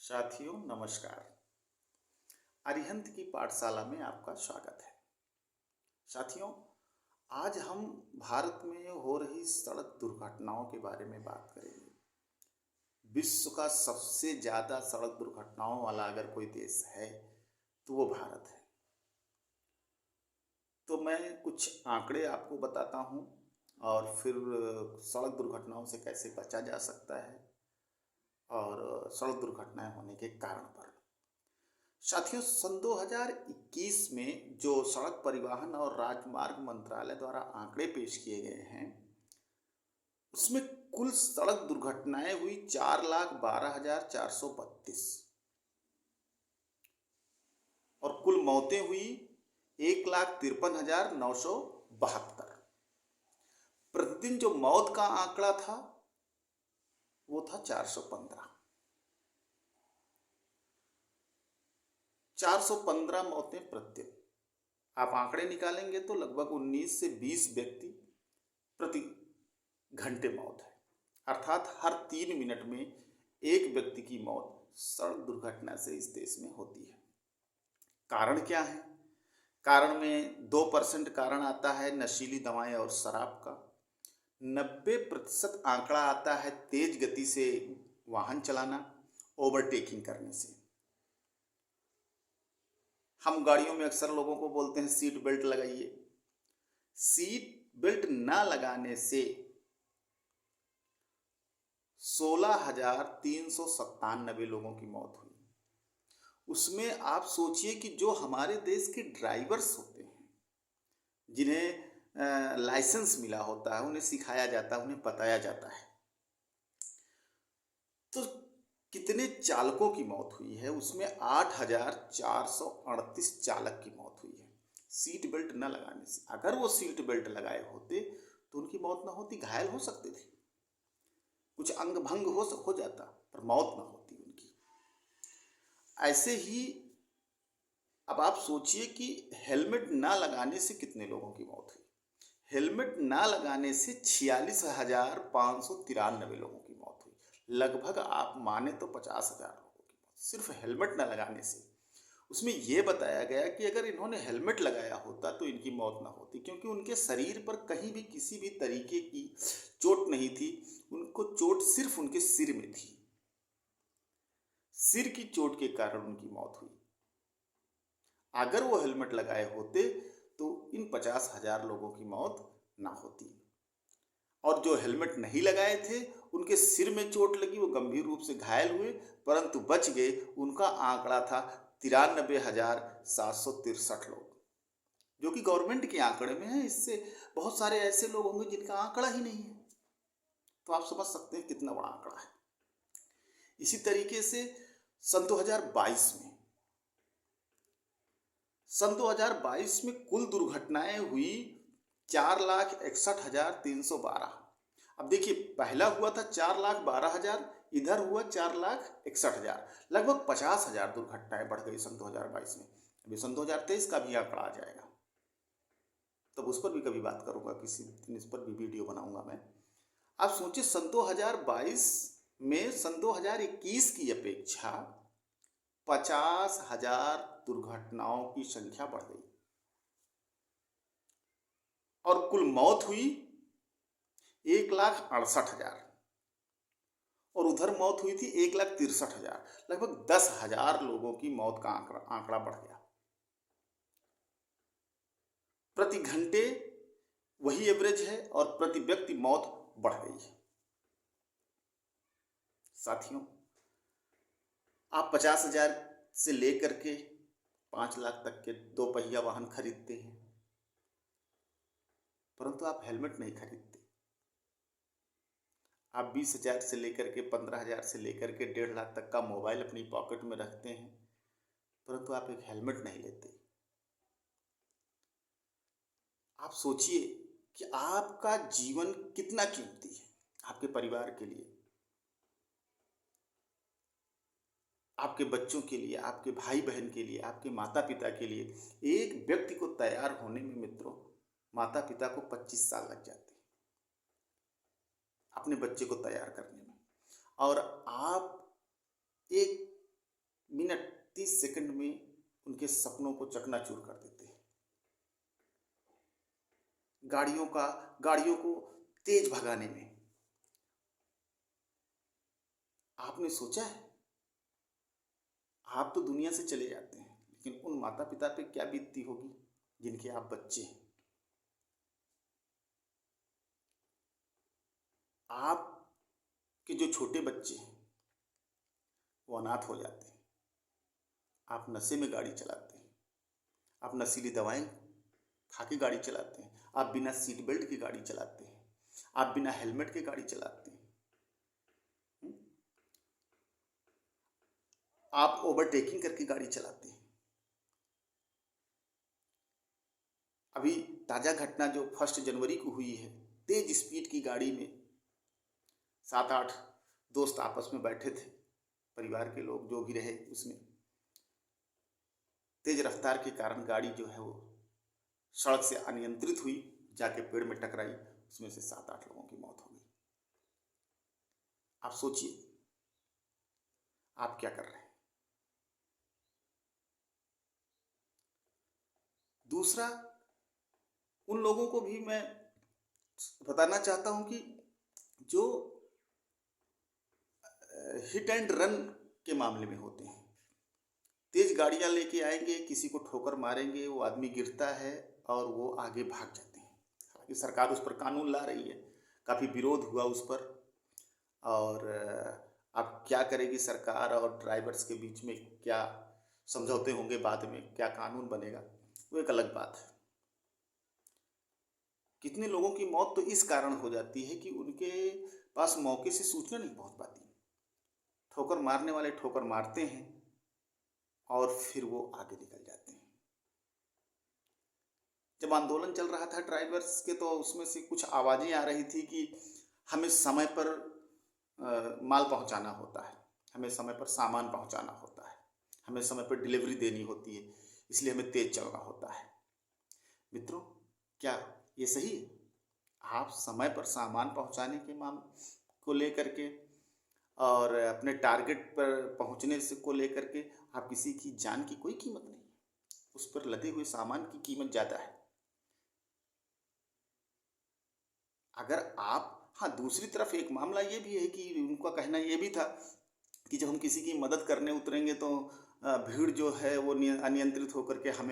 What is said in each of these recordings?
साथियों नमस्कार। अरिहंत की पाठशाला में आपका स्वागत है। साथियों, आज हम भारत में हो रही सड़क दुर्घटनाओं के बारे में बात करेंगे। विश्व का सबसे ज़्यादा सड़क दुर्घटनाओं वाला अगर कोई देश है तो वो भारत है। तो मैं कुछ आंकड़े आपको बताता हूँ और फिर सड़क दुर्घटनाओं से कैसे बचा जा सकता है और सड़क दुर्घटनाएं होने के कारण पर। साथियों, सन 2021 में जो सड़क परिवहन और राजमार्ग मंत्रालय द्वारा आंकड़े पेश किए गए हैं, उसमें कुल सड़क दुर्घटनाएं हुई 4,12,432 और कुल मौतें हुई 1,53,972। प्रतिदिन जो मौत का आंकड़ा था वो था 415। 415 मौतें प्रतिदिन। आप आंकड़े निकालेंगे तो लगभग 19 से 20 व्यक्ति प्रति घंटे मौत है, अर्थात हर 3 मिनट में एक व्यक्ति की मौत सड़क दुर्घटना से इस देश में होती है। कारण क्या है? कारण में 2% कारण आता है नशीली दवाएं और शराब का। 90% आंकड़ा आता है तेज गति से वाहन चलाना, ओवरटेकिंग करने से। हम गाड़ियों में अक्सर लोगों को बोलते हैं सीट बेल्ट लगाइए। सीट बेल्ट ना लगाने से 16,397 लोगों की मौत हुई। उसमें आप सोचिए कि जो हमारे देश के ड्राइवर्स होते हैं, जिन्हें लाइसेंस मिला होता है, उन्हें सिखाया जाता है, उन्हें बताया जाता है, तो कितने चालकों की मौत हुई है? उसमें 8,438 चालक की मौत हुई है सीट बेल्ट न लगाने से। अगर वो सीट बेल्ट लगाए होते तो उनकी मौत ना होती, घायल हो सकते थे, कुछ अंग भंग हो जाता, पर मौत ना होती उनकी। ऐसे ही अब आप सोचिए कि हेलमेट ना लगाने से कितने लोगों की मौत हुई। हेलमेट ना लगाने से 46,593 लोगों की मौत हुई। लगभग आप माने तो 50,000 लोगों की मौत सिर्फ हेलमेट ना लगाने से। उसमें यह बताया गया कि अगर इन्होंने हेलमेट लगाया होता तो इनकी मौत ना होती, क्योंकि उनके शरीर पर कहीं भी किसी भी तरीके की चोट नहीं थी। उनको चोट सिर्फ उनके सिर में थी। सिर की चोट के कारण उनकी मौत हुई। अगर वो हेलमेट लगाए होते तो इन 50,000 लोगों की मौत ना होती। और जो हेलमेट नहीं लगाए थे उनके सिर में चोट लगी, वो गंभीर रूप से घायल हुए परंतु बच गए। उनका आंकड़ा था 93,763 लोग, जो कि गवर्नमेंट के आंकड़े में है। इससे बहुत सारे ऐसे लोग होंगे जिनका आंकड़ा ही नहीं है। तो आप समझ सकते हैं कितना बड़ा आंकड़ा है। इसी तरीके से सन 2022 में कुल दुर्घटनाएं हुई 4,61,312। अब देखिए, पहला हुआ था 4,12,000, इधर हुआ 4,61,000। लगभग 50,000 दुर्घटनाएं बढ़ गई सन 2022 में। अभी सन 2023 का भी आंकड़ा आ जाएगा, तब उस पर भी कभी बात करूंगा, किसी दिन इस पर भी वीडियो बनाऊंगा मैं। आप सोचिए, सन 2022 में सन 2021 की अपेक्षा 50,000 दुर्घटनाओं की संख्या बढ़ गई और कुल मौत हुई 1,68,000 और उधर मौत हुई थी 1,63,000। लगभग 10,000 लोगों की मौत का आंकड़ा बढ़ गया। प्रति घंटे वही एवरेज है और प्रति व्यक्ति मौत बढ़ गई है। साथियों, आप 50,000 से लेकर के 5 लाख तक के 2 पहिया वाहन खरीदते हैं, परंतु आप हेलमेट नहीं खरीदते। आप 20,000 से लेकर के 15,000 से लेकर के 1.5 लाख तक का मोबाइल अपनी पॉकेट में रखते हैं, परंतु आप एक हेलमेट नहीं लेते। आप सोचिए कि आपका जीवन कितना कीमती है, आपके परिवार के लिए, आपके बच्चों के लिए, आपके भाई बहन के लिए, आपके माता पिता के लिए। एक व्यक्ति को तैयार होने में मित्रों, माता पिता को 25 साल लग जाते हैं अपने बच्चे को तैयार करने में। और आप एक मिनट 30 सेकंड में उनके सपनों को चकनाचूर कर देते हैं। गाड़ियों को तेज भगाने में आपने सोचा है? आप तो दुनिया से चले जाते हैं, लेकिन उन माता पिता पे क्या बीतती होगी जिनके आप बच्चे हैं। आपके जो छोटे बच्चे हैं वो अनाथ हो जाते हैं। आप नशे में गाड़ी चलाते हैं, आप नशीली दवाएं खा के गाड़ी चलाते हैं, आप बिना सीट बेल्ट की गाड़ी चलाते हैं, आप बिना हेलमेट के गाड़ी चलाते हैं, आप ओवरटेकिंग करके गाड़ी चलाते हैं। अभी ताजा घटना जो 1 जनवरी को हुई है, तेज स्पीड की गाड़ी में 7-8 दोस्त आपस में बैठे थे, परिवार के लोग जो भी रहे, उसमें तेज रफ्तार के कारण गाड़ी जो है वो सड़क से अनियंत्रित हुई, जाके पेड़ में टकराई, उसमें से 7-8 लोगों की मौत हो गई। आप सोचिए आप क्या कर रहे हैं। दूसरा, उन लोगों को भी मैं बताना चाहता हूं कि जो हिट एंड रन के मामले में होते हैं, तेज गाड़ियां लेके आएंगे, किसी को ठोकर मारेंगे, वो आदमी गिरता है और वो आगे भाग जाते हैं। हालांकि सरकार उस पर कानून ला रही है, काफ़ी विरोध हुआ उस पर, और अब क्या करेगी सरकार और ड्राइवर्स के बीच में क्या समझौते होंगे, बाद में क्या कानून बनेगा, वो एक अलग बात है। कितने लोगों की मौत तो इस कारण हो जाती है कि उनके पास मौके से सूचना नहीं पहुंच पाती। ठोकर मारने वाले ठोकर मारते हैं और फिर वो आगे निकल जाते हैं। जब आंदोलन चल रहा था ड्राइवर्स के, तो उसमें से कुछ आवाज़ें आ रही थी कि हमें समय पर माल पहुंचाना होता है, हमें समय पर सामान पहुंचाना होता है, हमें समय पर डिलीवरी देनी होती है, इसलिए हमें तेज चलना होता है। मित्रों, क्या ये सही है? आप समय पर सामान पहुंचाने के को लेकर के और अपने टारगेट पर पहुंचने से को लेकर के आप किसी की जान की कोई कीमत नहीं, उस पर लदे हुए सामान की कीमत ज़्यादा है। अगर आप, हाँ, दूसरी तरफ एक मामला ये भी है कि उनका कहना ये भी था कि जब हम किसी की मदद करने उतरेंगे तो भीड़ जो है वो अनियंत्रित होकर के हम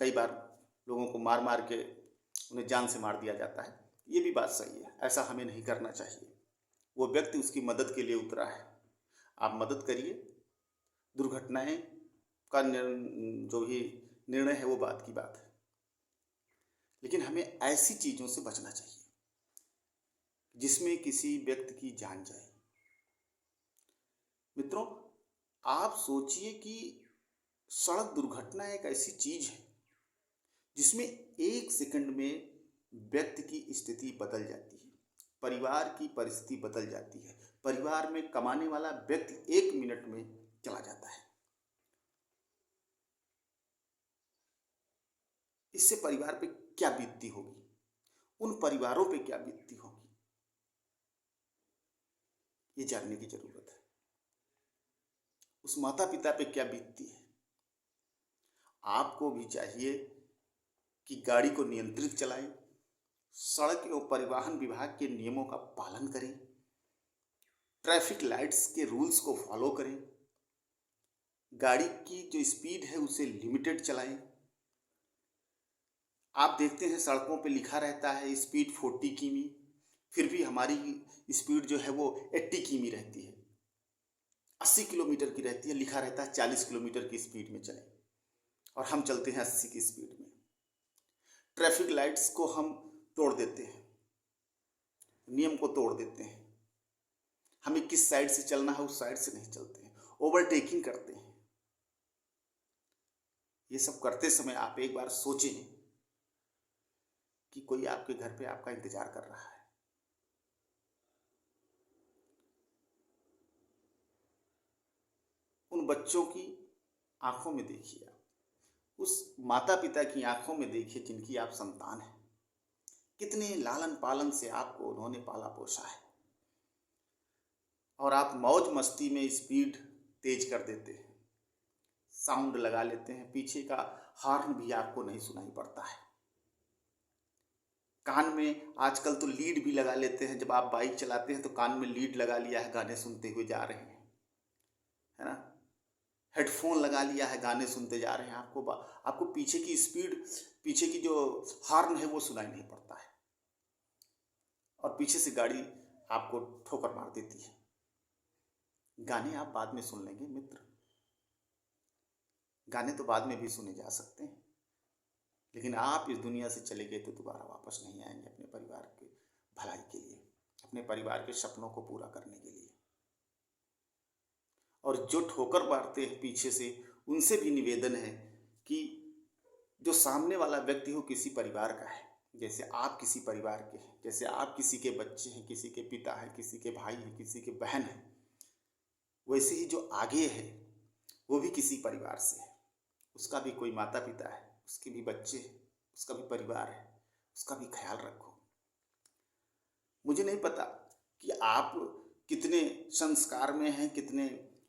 कई बार लोगों को मार मार के उन्हें जान से मार दिया जाता है। ये भी बात सही है, ऐसा हमें नहीं करना चाहिए। वो व्यक्ति उसकी मदद के लिए उतरा है, आप मदद करिए। दुर्घटनाएं का जो भी निर्णय है वो बात की बात है, लेकिन हमें ऐसी चीज़ों से बचना चाहिए जिसमें किसी व्यक्ति की जान जाए। मित्रों, आप सोचिए कि सड़क दुर्घटना एक ऐसी चीज है जिसमें 1 सेकंड में व्यक्ति की स्थिति बदल जाती है, परिवार की परिस्थिति बदल जाती है, परिवार में कमाने वाला व्यक्ति 1 मिनट में चला जाता है। इससे परिवार पे क्या बीतती होगी, उन परिवारों पे क्या बीतती होगी, ये जानने की जरूरत है। उस माता पिता पे क्या बीतती है। आपको भी चाहिए कि गाड़ी को नियंत्रित चलाएं, सड़क एवं परिवहन विभाग के नियमों का पालन करें, ट्रैफिक लाइट्स के रूल्स को फॉलो करें, गाड़ी की जो स्पीड है उसे लिमिटेड चलाएं। आप देखते हैं सड़कों पे लिखा रहता है स्पीड 40 किमी, फिर भी हमारी स्पीड जो है वो 80 किमी रहती है, 80 किलोमीटर की रहती है, लिखा रहता है 40 किलोमीटर की स्पीड में चलें, और हम चलते हैं 80 की स्पीड में। ट्रैफिक लाइट्स को हम तोड़ देते हैं, नियम को तोड़ देते हैं, हमें किस साइड से चलना है उस साइड से नहीं चलते हैं, ओवरटेकिंग करते हैं। ये सब करते समय आप एक बार सोचें कि कोई आपके घर पे आपका इंतजार कर रहा है। उन बच्चों की आंखों में देखिए, उस माता पिता की आंखों में देखिए जिनकी आप संतान हैं, कितने लालन पालन से आपको उन्होंने पाला पोसा है, और और आप मौज मस्ती में स्पीड तेज कर देते हैं, साउंड लगा लेते हैं, पीछे का हॉर्न भी आपको नहीं सुनाई पड़ता है। कान में आजकल तो लीड भी लगा लेते हैं, जब आप बाइक चलाते हैं तो कान में लीड लगा लिया है, गाने सुनते हुए जा रहे हैं, है ना। हेडफोन लगा लिया है, गाने सुनते जा रहे हैं, आपको पीछे की स्पीड, पीछे की जो हॉर्न है वो सुनाई नहीं पड़ता है, और पीछे से गाड़ी आपको ठोकर मार देती है। गाने आप बाद में सुन लेंगे मित्र, गाने तो बाद में भी सुने जा सकते हैं, लेकिन आप इस दुनिया से चले गए तो दोबारा वापस नहीं आएंगे अपने परिवार के भलाई के लिए, अपने परिवार के सपनों को पूरा करने के लिए। और जो ठोकर मारते हैं पीछे से, उनसे भी निवेदन है कि जो सामने वाला व्यक्ति हो किसी परिवार का है, जैसे आप किसी परिवार के हैं, जैसे आप किसी के बच्चे हैं, किसी के पिता हैं, किसी के भाई हैं, किसी के बहन हैं, वैसे ही जो आगे है वो भी किसी परिवार से है, उसका भी कोई माता पिता है, उसके भी बच्चे हैं, उसका भी परिवार है, उसका भी ख्याल रखो। मुझे नहीं पता कि आप कितने संस्कार में हैं, कितने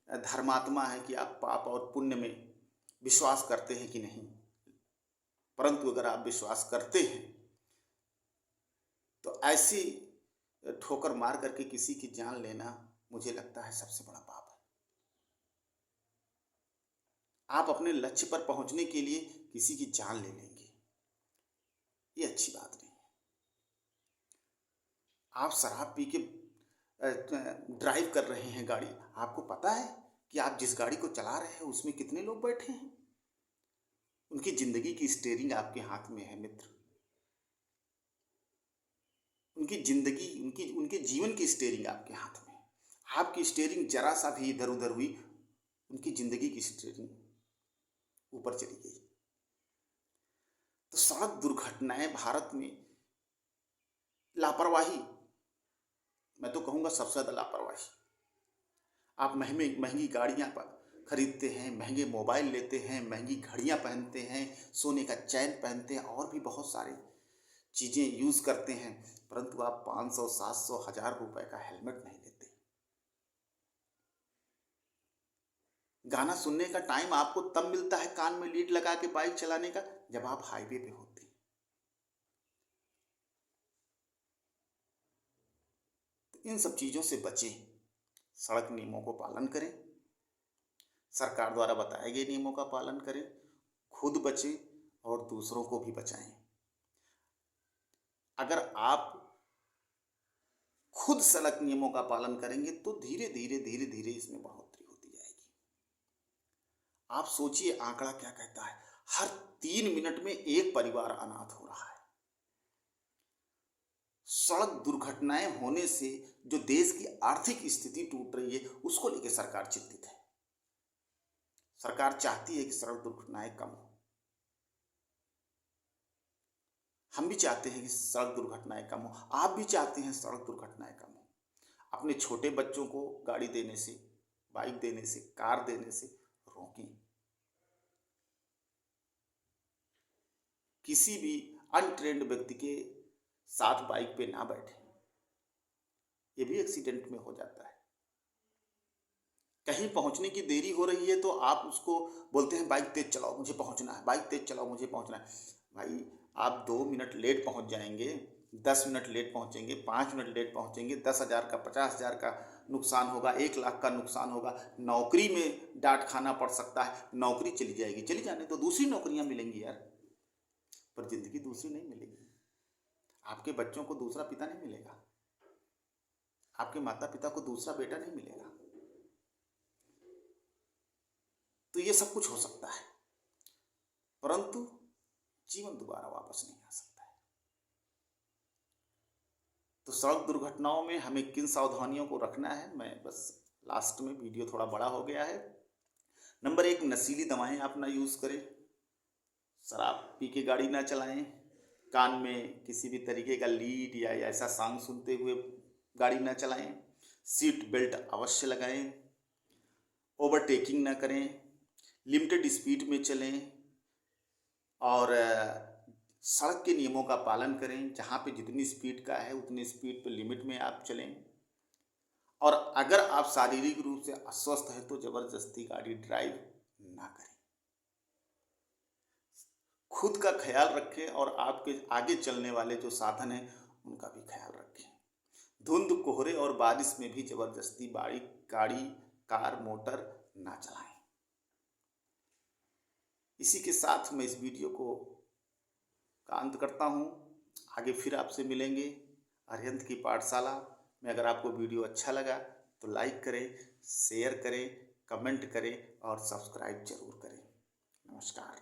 धर्मात्मा हैं, कि आप पाप और पुण्य में विश्वास करते हैं कि नहीं, परंतु अगर आप विश्वास करते हैं तो ऐसी ठोकर मार करके किसी की जान लेना मुझे लगता है सबसे बड़ा पाप है। आप अपने लक्ष्य पर पहुंचने के लिए किसी की जान ले लेंगे, ये अच्छी बात नहीं है। आप शराब पी के ड्राइव कर रहे हैं गाड़ी, आपको पता है कि आप जिस गाड़ी को चला रहे हैं उसमें कितने लोग बैठे हैं, उनकी जिंदगी की स्टीयरिंग आपके हाथ में है मित्र, उनकी जिंदगी, उनके जीवन की स्टीयरिंग आपके हाथ में है। आपकी स्टीयरिंग जरा सा भी इधर उधर हुई, उनकी जिंदगी की स्टीयरिंग ऊपर चली गई। तो सड़क दुर्घटनाएं भारत में लापरवाही, मैं तो कहूंगा सबसे ज्यादा लापरवाही। आप महंगी गाड़ियां खरीदते हैं, महंगे मोबाइल लेते हैं, महंगी घड़ियां पहनते हैं, सोने का चैन पहनते हैं, और भी बहुत सारी चीजें यूज करते हैं, परंतु आप 500, 700, 1000 रुपए का हेलमेट नहीं लेते। गाना सुनने का टाइम आपको तब मिलता है कान में लीड लगा के बाइक चलाने का, जब आप हाईवे पे होते हैं। तो इन सब चीजों से बचें, सड़क नियमों को पालन करें, सरकार द्वारा बताए गए नियमों का पालन करें, खुद बचें और दूसरों को भी बचाएं। अगर आप खुद सड़क नियमों का पालन करेंगे तो धीरे धीरे इसमें बढ़ोतरी होती जाएगी। आप सोचिए आंकड़ा क्या कहता है, हर 3 मिनट में एक परिवार अनाथ हो रहा है। सड़क दुर्घटनाएं होने से जो देश की आर्थिक स्थिति टूट रही है, उसको लेकर सरकार चिंतित है। सरकार चाहती है कि सड़क दुर्घटनाएं कम हो, हम भी चाहते हैं कि सड़क दुर्घटनाएं कम हो, आप भी चाहते हैं सड़क दुर्घटनाएं कम हो। अपने छोटे बच्चों को गाड़ी देने से, बाइक देने से, कार देने से रोकें। किसी भी अनट्रेन्ड व्यक्ति के साथ बाइक पे ना बैठे, ये भी एक्सीडेंट में हो जाता है। कहीं पहुंचने की देरी हो रही है तो आप उसको बोलते हैं बाइक तेज चलाओ मुझे पहुंचना है, बाइक तेज चलाओ मुझे पहुंचना है। भाई आप 2 मिनट लेट पहुंच जाएंगे, 10 मिनट लेट पहुंचेंगे, 5 मिनट लेट पहुंचेंगे, 10,000 का, 50,000 का नुकसान होगा, 1 लाख का नुकसान होगा, नौकरी में डांट खाना पड़ सकता है, नौकरी चली जाएगी। चली जाने तो दूसरी नौकरियां मिलेंगी यार, पर जिंदगी दूसरी नहीं मिलेगी। आपके बच्चों को दूसरा पिता नहीं मिलेगा, आपके माता पिता को दूसरा बेटा नहीं मिलेगा। तो ये सब कुछ हो सकता है, परंतु जीवन दोबारा वापस नहीं आ सकता है। तो सड़क दुर्घटनाओं में हमें किन सावधानियों को रखना है, मैं बस लास्ट में, वीडियो थोड़ा बड़ा हो गया है। नंबर 1, नशीली दवाएं आप ना यूज करें, शराब पी के गाड़ी ना चलाएं, कान में किसी भी तरीके का लीड या ऐसा सॉन्ग सुनते हुए गाड़ी ना चलाएं, सीट बेल्ट अवश्य लगाएं, ओवरटेकिंग ना करें, लिमिटेड स्पीड में चलें, और सड़क के नियमों का पालन करें। जहाँ पे जितनी स्पीड का है उतनी स्पीड पे लिमिट में आप चलें, और अगर आप शारीरिक रूप से अस्वस्थ हैं तो जबरदस्ती गाड़ी ड्राइव ना करें। खुद का ख्याल रखें और आपके आगे चलने वाले जो साधन हैं उनका भी ख्याल रखें। धुंध, कोहरे और बारिश में भी जबरदस्ती गाड़ी, कार, मोटर ना चलाएं। इसी के साथ मैं इस वीडियो का अंत करता हूँ। आगे फिर आपसे मिलेंगे अरिहंत की पाठशाला में। अगर आपको वीडियो अच्छा लगा तो लाइक करें, शेयर करें, कमेंट करें और सब्सक्राइब जरूर करें। नमस्कार।